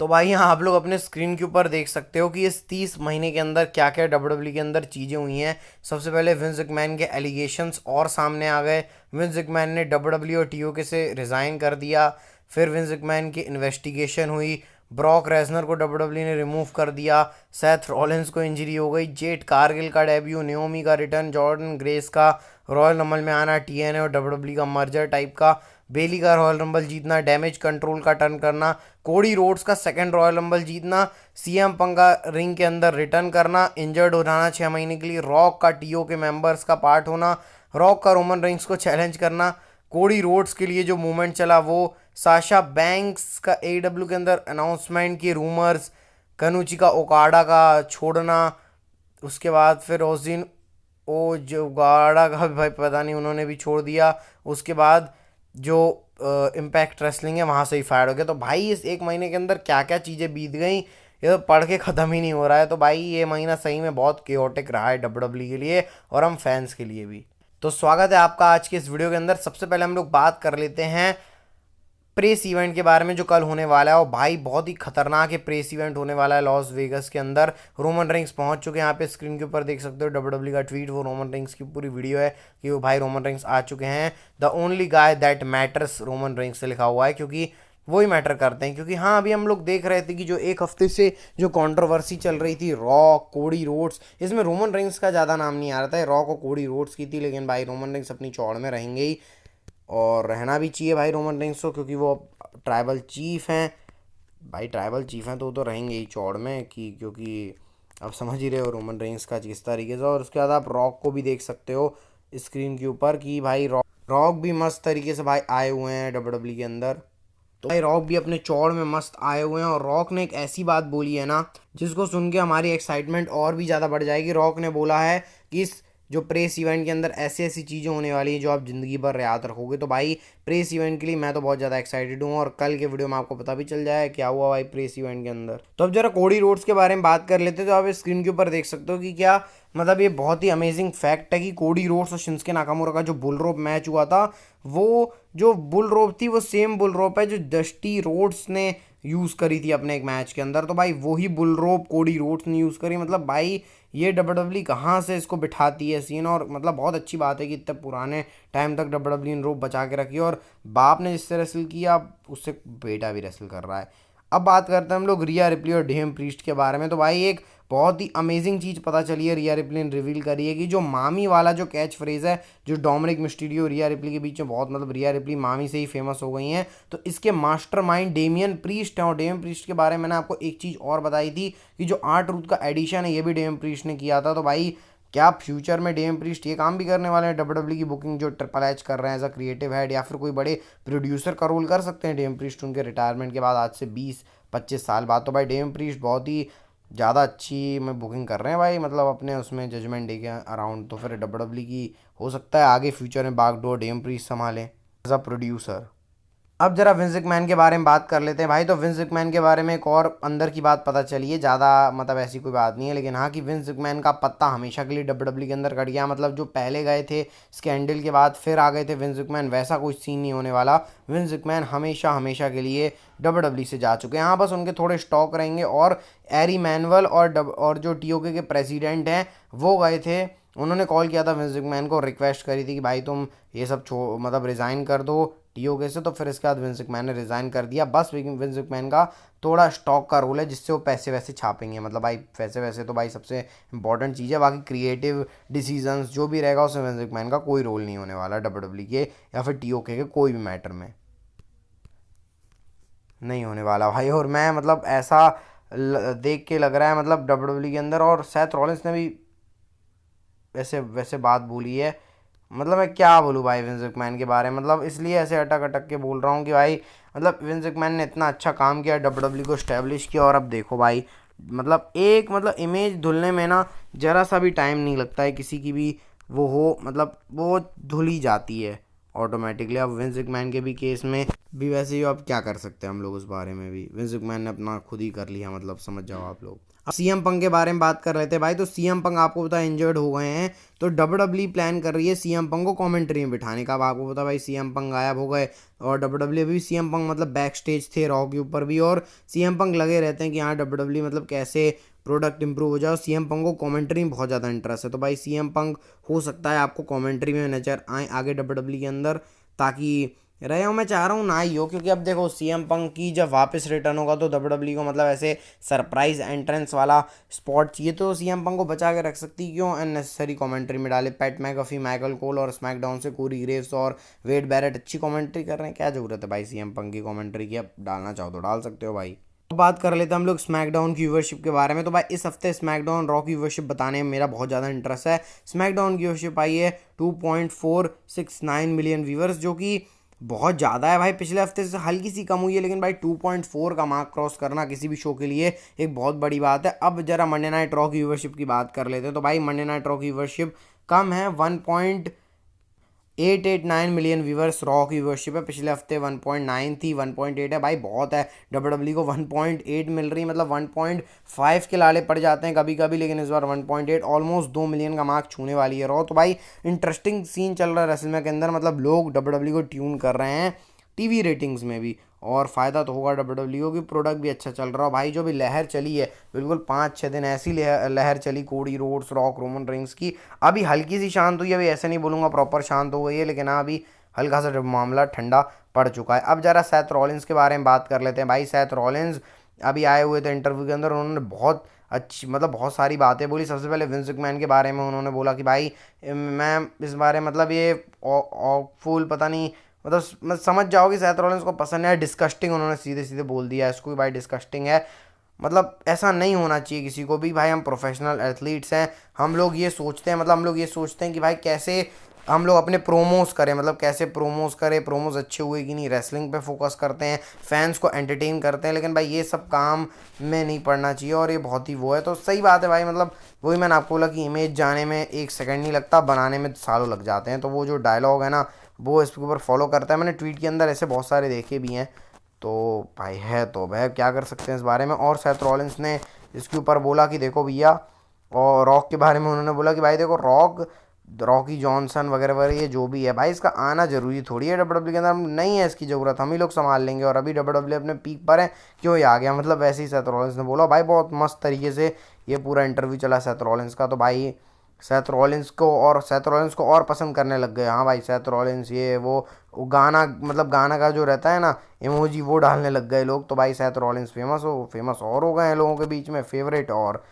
तो भाई यहाँ आप लोग अपने स्क्रीन के ऊपर देख सकते हो कि इस 30 महीने के अंदर क्या क्या डब्ल्यूडब्ल्यू के अंदर चीज़ें हुई हैं। सबसे पहले विंस मैकमैन के एलिगेशंस और सामने आ गए। विंस मैकमैन ने डब्ल्यूडब्ल्यू और टीओके से रिज़ाइन कर दिया। फिर विंस मैकमैन की इन्वेस्टिगेशन हुई। ब्रॉक रेजनर को डब्ल्यूडब्ल्यू ने रिमूव कर दिया। सेथ रॉलिंस को इंजरी हो गई। जेट कारगिल का डेब्यू, नियोमी का रिटर्न, जॉर्डन ग्रेस का रॉयल रंबल में आना, टीएनए और डब्ल्यूडब्ल्यू का मर्जर टाइप का, बेली का रॉयल रंबल जीतना, डैमेज कंट्रोल का टर्न करना, कोडी रोड्स का सेकंड रॉयल रंबल जीतना, सीएम पंक का रिंग के अंदर रिटर्न करना, इंजर्ड हो जाना 6 महीने के लिए, रॉक का टीओ के मेंबर्स का पार्ट होना, रॉक का रोमन रेंस को चैलेंज करना, कोडी रोड्स के लिए जो मूवमेंट चला वो, साशा बैंक्स का एडब्ल्यू के अंदर अनाउंसमेंट की रूमर्स, कनुची का ओकाडा का छोड़ना, उसके बाद फिर उस दिन ओ जो गाड़ा का भी भाई पता नहीं उन्होंने भी छोड़ दिया। उसके बाद जो इम्पैक्ट रेसलिंग है वहाँ से ही फायर हो गया। तो भाई इस 1 महीने के अंदर क्या क्या चीज़ें बीत गई ये तो पढ़ के ख़त्म ही नहीं हो रहा है। तो भाई ये महीना सही में बहुत केओटिक रहा है डब्ल्यूडब्ल्यू के लिए और हम फैंस के लिए भी। तो स्वागत है आपका आज के इस वीडियो के अंदर। सबसे पहले हम लोग बात कर लेते हैं प्रेस इवेंट के बारे में जो कल होने वाला है। और भाई बहुत ही खतरनाक है प्रेस इवेंट होने वाला है लॉस वेगस के अंदर। रोमन रेंस पहुंच चुके हैं, यहाँ पे स्क्रीन के ऊपर देख सकते हो डब्ल्यूडब्ल्यू का ट्वीट, वो रोमन रेंस की पूरी वीडियो है कि वो भाई रोमन रेंस आ चुके हैं। The only guy that matters Roman Reigns से लिखा हुआ है क्योंकि वही मैटर करते हैं। क्योंकि हाँ अभी हम लोग देख रहे थे कि जो एक हफ्ते से जो कंट्रोवर्सी चल रही थी रॉक कोडी रोड्स, इसमें रोमन रेंस का ज़्यादा नाम नहीं आ रहा था, रॉक और कोडी रोड्स की थी। लेकिन भाई रोमन रेंस अपनी चौड़ में रहेंगे ही और रहना भी चाहिए भाई रोमन रेंस को, क्योंकि वो ट्राइबल चीफ हैं। भाई ट्राइबल चीफ हैं तो वो तो रहेंगे ही चौड़ में कि क्योंकि आप समझ ही रहे हो रोमन रेंस का किस तरीके से। और उसके बाद आप रॉक को भी देख सकते हो स्क्रीन के ऊपर कि भाई रॉक भी मस्त तरीके से भाई आए हुए हैं डब्ल्यूडब्ल्यू के अंदर। तो भाई रॉक भी अपने चौड़ में मस्त आए हुए हैं। और रॉक ने एक ऐसी बात बोली है ना जिसको सुन के हमारी एक्साइटमेंट और भी ज़्यादा बढ़ जाएगी। रॉक ने बोला है कि इस जो प्रेस इवेंट के अंदर ऐसी ऐसी चीज़ें होने वाली हैं जो आप ज़िंदगी भर याद रखोगे। तो भाई प्रेस इवेंट के लिए मैं तो बहुत ज़्यादा एक्साइटेड हूँ और कल के वीडियो में आपको पता भी चल जाए क्या हुआ भाई प्रेस इवेंट के अंदर। तो अब जरा कोडी रोड्स के बारे में बात कर लेते हैं। तो आप स्क्रीन के ऊपर देख सकते हो कि क्या मतलब ये बहुत ही अमेजिंग फैक्ट है कि कोडी रोड्स और शिंस्के नाकामुरा का जो बुल रोप मैच हुआ था वो जो बुल रोप थी वो सेम बुल रोप है जो डस्टी रोड्स ने यूज़ करी थी अपने एक मैच के अंदर। तो भाई वही बुल रोप कोडी रोड्स ने यूज़ करी। मतलब भाई ये डब्ल्यूडब्ल्यू कहाँ से इसको बिठाती है सीन। और मतलब बहुत अच्छी बात है कि इतने पुराने टाइम तक डब्ल्यूडब्ल्यू ने रोप बचा के रखी और बाप ने जिससे रेसल किया उससे बेटा भी रेसल कर रहा है। अब बात करते हैं हम लोग रिया रिप्ली और डेम प्रीस्ट के बारे में। तो भाई एक बहुत ही अमेजिंग चीज़ पता चली है, रिया रिप्ली ने रिवील करी है कि जो मामी वाला जो कैच फ्रेज है जो डोमिनिक मिस्टीरियो रिया रिप्ली के बीच में बहुत मतलब रिया रिप्ली मामी से ही फेमस हो गई हैं, तो इसके मास्टरमाइंड डेमियन प्रीस्ट हैं। और डेमियन प्रीस्ट के बारे में मैंने आपको एक चीज़ और बताई थी कि जो आर्ट रूथ का एडिशन है ये भी डेमियन प्रीस्ट ने किया था। तो भाई क्या फ्यूचर में डेम प्रीस्ट ये काम भी करने वाले हैं डब्ल्यूडब्ल्यू की बुकिंग जो ट्रिपल एच कर रहे हैं एज अ क्रिएटिव हेड, या फिर कोई बड़े प्रोड्यूसर का रोल कर सकते हैं डेम प्रीस्ट उनके रिटायरमेंट के बाद आज से 20-25 साल बाद। तो भाई डेम प्रीस्ट बहुत ही ज़्यादा अच्छी में बुकिंग कर रहे हैं भाई, मतलब अपने उसमें जजमेंट डे के अराउंड। तो फिर डब्ल्यूडब्ल्यू की हो सकता है आगे फ्यूचर में बागडोर डेम प्रीस्ट संभालें एज अ प्रोड्यूसर। अब जरा विंस मैकमैन के बारे में बात कर लेते हैं भाई। तो विंस मैकमैन के बारे में एक और अंदर की बात पता चली है, ज़्यादा मतलब ऐसी कोई बात नहीं है, लेकिन हाँ कि विंस मैकमैन का पत्ता हमेशा के लिए डब्ल्यूडब्ल्यू के अंदर कट गया। मतलब जो पहले गए थे स्कैंडल के बाद फिर आ गए थे विंस मैकमैन, वैसा कुछ सीन नहीं होने वाला। विंस मैकमैन हमेशा हमेशा के लिए डब्ल्यूडब्ल्यू से जा चुके हैं। हाँ बस उनके थोड़े स्टॉक रहेंगे। और एरी मैनुअल और जो टीओके के प्रेसिडेंट हैं वो गए थे, उन्होंने कॉल किया था विंस मैकमैन को, रिक्वेस्ट करी थी कि भाई तुम ये सब मतलब रिज़ाइन कर दो टीओके से। तो फिर इसके बाद विंस मैकमैन ने रिज़ाइन कर दिया। बस विंस मैकमैन का थोड़ा स्टॉक का रोल है जिससे वो पैसे वैसे छापेंगे। मतलब भाई पैसे वैसे तो भाई सबसे इंपॉर्टेंट चीज़ है, बाकी क्रिएटिव डिसीजंस जो भी रहेगा उसमें विंस मैकमैन का कोई रोल नहीं होने वाला डब्ल्यूडब्ल्यू के या फिर टीओके के कोई भी मैटर में नहीं होने वाला भाई। और मैं मतलब ऐसा देख के लग रहा है मतलब डब्ल्यूडब्ल्यू के अंदर, और सेथ रॉलिंस ने भी वैसे वैसे बात बोली है। मतलब मैं क्या बोलूँ भाई विंस मैकमैन के बारे में, मतलब इसलिए ऐसे अटक अटक के बोल रहा हूँ कि भाई मतलब विंस मैकमैन ने इतना अच्छा काम किया डब्ल्यूडब्ल्यू को स्टैब्लिश किया। और अब देखो भाई मतलब एक मतलब इमेज धुलने में ना ज़रा सा भी टाइम नहीं लगता है किसी की भी, वो हो मतलब वो धुल ही जाती है ऑटोमेटिकली। अब विंस मैकमैन के भी केस में भी वैसे ही अब क्या कर सकते हैं हम लोग उस बारे में भी, विंस मैन ने अपना खुद ही कर लिया, मतलब समझ जाओ आप लोग। अब सीएम पंग के बारे में बात कर रहे थे भाई, तो सीएम पंग आपको पता है इंजर्ड हो गए हैं, तो डब्ल्यू प्लान कर रही है सीएम पंग को कमेंट्री में बिठाने का। अब आपको पता भाई सीएम पंग गायब हो गए, और डब्ल्यू भी सीएम पंग मतलब बैक स्टेज थे रॉ के ऊपर भी, और सीएम पंग लगे रहते हैं कि हाँ डब्ल्यू मतलब कैसे प्रोडक्ट इंप्रूव हो जाए। सीएम पंग को कमेंट्री में बहुत ज़्यादा इंटरेस्ट है, तो भाई सीएम पंग हो सकता है आपको कमेंट्री में नजर आए आगे डब्ल्यू के अंदर, ताकि रहे हो। मैं चाह रहा हूँ ना ही हो, क्योंकि अब देखो सीएम पंक की जब वापस रिटर्न होगा तो डब्ल्यू को मतलब ऐसे सरप्राइज एंट्रेंस वाला स्पॉट चाहिए, तो सीएम पंक को बचा के रख सकती, क्यों अननेसेसरी कमेंट्री में डाले। पैट मैकअफी, माइकल कोल और स्मैकडाउन से कोरी ग्रेव्स और वेड बैरेट अच्छी कमेंट्री कर रहे हैं, क्या जरूरत है भाई सीएम पंक की कमेंट्री की। अब डालना चाहो तो डाल सकते हो भाई। तो बात कर लेते हैं हम लोग स्मैकडाउन की व्यूअरशिप के बारे में। तो भाई इस हफ्ते स्मैकडाउन रॉ की व्यूअरशिप बताने में मेरा बहुत ज़्यादा इंटरेस्ट है। स्मैकडाउन की व्यूअरशिप आई है 2.469 मिलियन व्यूअर्स, जो कि बहुत ज़्यादा है भाई। पिछले हफ्ते से हल्की सी कम हुई है, लेकिन भाई 2.4 का मार्क क्रॉस करना किसी भी शो के लिए एक बहुत बड़ी बात है। अब जरा मंडे नाइट रॉ की व्यूअरशिप की बात कर लेते हैं। तो भाई मंडे नाइट रॉ की व्यूअरशिप कम है, 1.889 मिलियन व्यूवर्स रॉ की व्यूअरशिप है। पिछले हफ्ते 1.9 थी, 1.8 है भाई, बहुत है। डब्ल्यू को 1.8 मिल रही, मतलब 1.5 के लाले पड़ जाते हैं कभी कभी, लेकिन इस बार 1.8 ऑलमोस्ट 2 मिलियन का मार्क छूने वाली है रॉ। तो भाई इंटरेस्टिंग सीन चल रहा है रेसलमैनिया के अंदर, मतलब लोग डब्ल्यू को ट्यून कर रहे हैं टीवी रेटिंग्स में भी, और फ़ायदा तो होगा डब्ल्यू की, प्रोडक्ट भी अच्छा चल रहा है भाई। जो भी लहर चली है बिल्कुल 5-6 दिन ऐसी लहर चली Cody Rhodes, rock, Roman rings की, अभी हल्की सी शांत हुई है। अभी ऐसे नहीं बोलूँगा प्रॉपर शांत हो गई है, लेकिन हाँ अभी हल्का सा मामला ठंडा पड़ चुका है। अब जरा सेथ रॉलिंस के बारे में बात कर लेते हैं भाई। सेथ रॉलिंस अभी आए हुए थे इंटरव्यू के अंदर, उन्होंने बहुत अच्छी मतलब बहुत सारी बातें बोली। सबसे पहले विंस मैन के बारे में उन्होंने बोला कि भाई मैं इस बारे मतलब ये फुल पता नहीं, मतलब समझ जाओ कि सेथ रॉलिंस को पसंद है, डिस्कस्टिंग उन्होंने सीधे सीधे बोल दिया इसको भी भाई, डिस्कस्टिंग है। मतलब ऐसा नहीं होना चाहिए किसी को भी भाई, हम प्रोफेशनल एथलीट्स हैं, हम लोग ये सोचते हैं, मतलब हम लोग ये सोचते हैं कि भाई कैसे हम लोग अपने प्रोमोस करें, मतलब कैसे प्रोमोस करें, प्रोमोस अच्छे हुए कि नहीं, रेसलिंग पे फोकस करते हैं, फैंस को एंटरटेन करते हैं, लेकिन भाई ये सब काम में नहीं पड़ना चाहिए, और ये बहुत ही वो है। तो सही बात है भाई, मतलब वही मैंने आपको बोला कि इमेज जाने में 1 सेकंड नहीं लगता, बनाने में सालों लग जाते हैं। तो वो जो डायलॉग है ना वो इसके ऊपर फॉलो करता है। मैंने ट्वीट के अंदर ऐसे बहुत सारे देखे भी हैं, तो भाई है तो भाई क्या कर सकते हैं इस बारे में। और सेथ रॉलिंस ने इसके ऊपर बोला कि देखो भैया, और रॉक के बारे में उन्होंने बोला कि भाई देखो रॉकी जॉनसन वगैरह वगैरह ये जो भी है भाई, इसका आना जरूरी थोड़ी है डब्ल्यू के अंदर, नहीं है इसकी ज़रूरत, हम ही लोग संभाल लेंगे, और अभी डब्ल्यू अपने पीक पर है, क्यों ये आ गया, मतलब वैसे ही सेथ रॉलिंस ने बोला भाई। बहुत मस्त तरीके से ये पूरा इंटरव्यू चला सेथ रॉलिंस का। तो भाई सेथ रॉलिंस को और पसंद करने लग गए। हाँ भाई सेथ रॉलिंस ये वो गाना, मतलब गाना का जो रहता है ना इमोजी, वो डालने लग गए लोग। तो भाई सेथ रॉलिंस फेमस और हो गए हैं लोगों के बीच में, फेवरेट। और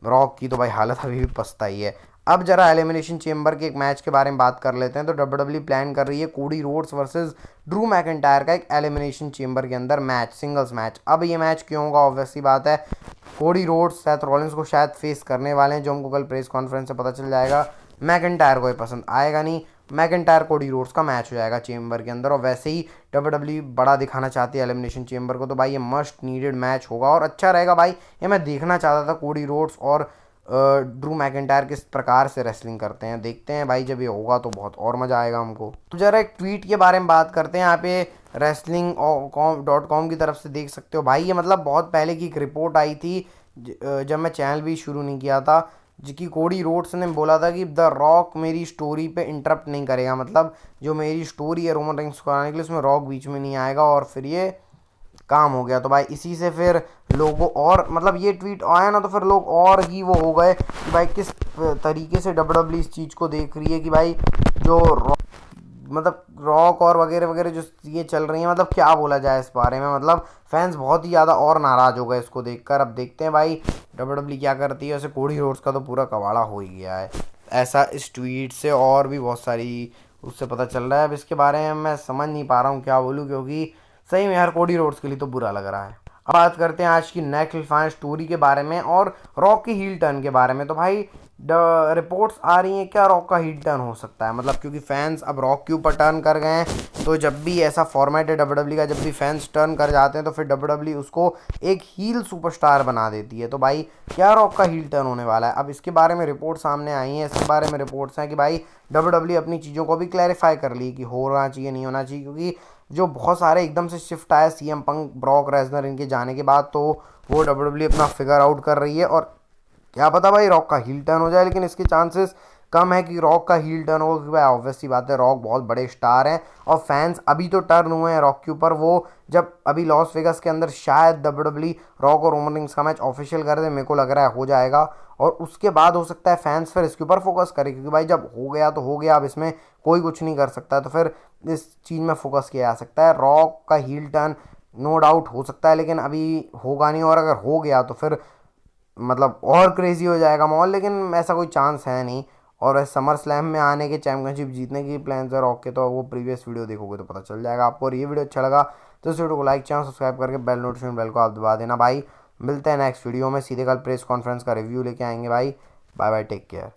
रॉक की तो भाई हालत अभी भी पछता ही है। अब जरा एलिमिनेशन चेंबर के एक मैच के बारे में बात कर लेते हैं। तो डब्ल्यू प्लान कर रही है Cody Rhodes versus Drew McIntyre का एक एलिमिनेशन चेंबर के अंदर मैच, सिंगल्स मैच। अब ये मैच क्यों होगा, ऑब्वियसली बात है कोडी रोड्स सेथ रॉलिंस को शायद फेस करने वाले हैं, जो हमको कल प्रेस कॉन्फ्रेंस से पता चल जाएगा। मैकिंटायर को ये पसंद आएगा नहीं, मैकिंटायर कोडी रोड्स का मैच हो जाएगा चेंबर के अंदर, और वैसे ही डब्ल्यू बड़ा दिखाना चाहती है एलिमिनेशन चेंबर को, तो भाई ये मस्ट नीडेड मैच होगा और अच्छा रहेगा भाई। ये मैं देखना चाहता था कोडी रोड्स और ड्रू मैकिंटायर किस प्रकार से रेसलिंग करते हैं, देखते हैं भाई, जब ये होगा तो बहुत और मज़ा आएगा हमको। तो जरा एक ट्वीट के बारे में बात करते हैं। यहाँ पे wrestling.com की तरफ से देख सकते हो भाई, ये मतलब बहुत पहले की एक रिपोर्ट आई थी जब मैं चैनल भी शुरू नहीं किया था, जिसकी कोडी रोड्स ने बोला था कि द रॉक मेरी स्टोरी पे इंटरप्ट नहीं करेगा, मतलब जो मेरी स्टोरी है रोमन रेंस को कराने के लिए उसमें रॉक बीच में नहीं आएगा, और फिर ये काम हो गया। तो भाई इसी से फिर लोगों और मतलब ये ट्वीट आया ना, तो फिर लोग और ही वो हो गए कि भाई किस तरीके से डब्ल्यू इस चीज़ को देख रही है कि भाई जो मतलब रॉक और वगैरह वगैरह जो ये चल रही है, मतलब क्या बोला जाए इस बारे में, मतलब फैंस बहुत ही ज़्यादा और नाराज़ हो गए इसको देखकर। अब देखते हैं भाई डब्ल्यू क्या करती है। वैसे कोडी रोड्स का तो पूरा कबाड़ा हो ही गया है, ऐसा इस ट्वीट से और भी बहुत सारी उससे पता चल रहा है। अब इसके बारे में मैं समझ नहीं पा रहा हूँ क्या बोलूँ, क्योंकि सही में यार कोडी रोड्स के लिए तो बुरा लग रहा है। अब बात करते हैं आज की नेक्स्ट फैन स्टोरी के बारे में और रॉक की हील टर्न के बारे में। तो भाई रिपोर्ट्स आ रही हैं क्या रॉक का हील टर्न हो सकता है, मतलब क्योंकि फैंस अब रॉक के ऊपर टर्न कर गए हैं, तो जब भी ऐसा फॉर्मेट है डब्ल्यू का, जब भी फैंस टर्न कर जाते हैं तो फिर डब्ल्यू उसको एक हील सुपरस्टार बना देती है। तो भाई क्या रॉक का हील टर्न होने वाला है, अब इसके बारे में रिपोर्ट सामने आई हैं। इसके बारे में रिपोर्ट्स हैं कि भाई डब्ल्यू अपनी चीज़ों को भी क्लैरिफाई कर ली कि होना चाहिए नहीं होना चाहिए, क्योंकि जो बहुत सारे एकदम से शिफ्ट आया सीएम पंक, ब्रॉक रेजनर इनके जाने के बाद, तो वो डब्ल्यूडब्ल्यू अपना फिगर आउट कर रही है। और क्या पता भाई रॉक का हील टर्न हो जाए, लेकिन इसके चांसेस कम है कि रॉक का हील टर्न हो, क्योंकि भाई ऑब्वियसली बात है रॉक बहुत बड़े स्टार हैं और फैंस अभी तो टर्न हुए हैं रॉक के ऊपर। वो जब अभी लॉस वेगस के अंदर शायद डब्ल्यूडब्ल्यू रॉक और रोमन रिंग्स का मैच ऑफिशियल कर दे, मेरे को लग रहा है हो जाएगा, और उसके बाद हो सकता है फैंस फिर इसके ऊपर फोकस करें, क्योंकि भाई जब हो गया तो हो गया, अब इसमें कोई कुछ नहीं कर सकता, तो फिर इस चीज़ में फोकस किया जा सकता है। रॉक का हील टर्न नो डाउट हो सकता है, लेकिन अभी होगा नहीं, और अगर हो गया तो फिर मतलब और क्रेजी हो जाएगा माहौल, लेकिन ऐसा कोई चांस है नहीं। और समर स्लैम में आने के, चैंपियनशिप जीतने की प्लान्स है रॉक के, तो वो प्रीवियस वीडियो देखोगे तो पता चल जाएगा आपको। और ये वीडियो अच्छा लगा तो इस वीडियो को लाइक, चैनल सब्सक्राइब करके बेल नोटिफिकेशन बेल को आप दबा देना भाई। मिलते हैं नेक्स्ट वीडियो में, सीधे कल प्रेस कॉन्फ्रेंस का रिव्यू लेके आएंगे भाई। Bye bye, take care.